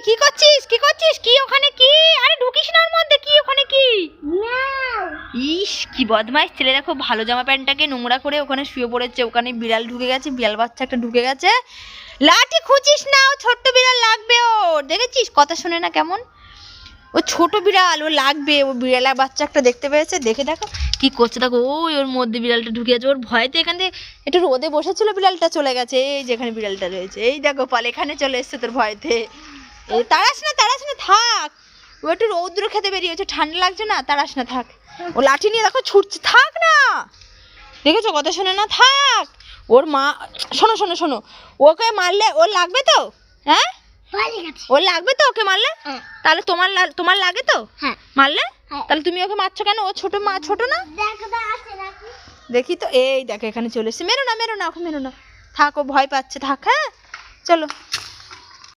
কি করছিস কি করছিস? কি ওখানে কি? আরে ঢুকিস না ওর মধ্যে। কি ওখানে কি? ইস কি বদমাইশ ছেলে, দেখো ভালো জামা প্যান্টটাকে নোংরা করে ওখানে শুয়ে পড়েছে। ওখানে বিড়াল ঢুকে গেছে, বিড়াল বাচ্চা একটা ঢুকে গেছে। লাঠি খুঁচিস না, ও ছোট্ট বিড়াল লাগবে ওর। দেখেছিস কথা শোনে না কেমন? ও ছোট বিড়াল, ও লাগবে। ও বিড়ালের বাচ্চা একটা দেখতে পেয়েছে, দেখে দেখো কি করছে। দেখো ওই ওর মধ্যে বিড়ালটা ঢুকে আছে। ওর ভয়তে এখান থেকে একটু রোদে বসেছিল, বিড়ালটা চলে গেছে। এই যেখানে বিড়ালটা রয়েছে, এই দেখো পাল এখানে চলে এসছে তোর ভয়তে। এই তাড়াস না থাক। ও একটু রৌদ্র খেতে বেরিয়েছে, ঠান্ডা লাগছে না, তাড়াস না থাক। ও লাঠি নিয়ে দেখো ছুটছে, থাক না। দেখেছো কথা শোনে না, থাক। ওর মা শোনো শোনো শোনো, ওকে মারলে ওর লাগবে তো? হ্যাঁ ওর লাগবে তো ওকে মারলে? তাহলে তোমার লাগে তো মারলে? তাহলে তুমি ওকে মারছো কেন? ও ছোট মা, ছোট না? দেখি তো, এই দেখো এখানে চলে এসছে। মেরো না ওকে, মেরো না, থাক ও ভয় পাচ্ছে, থাক। হ্যাঁ চলো।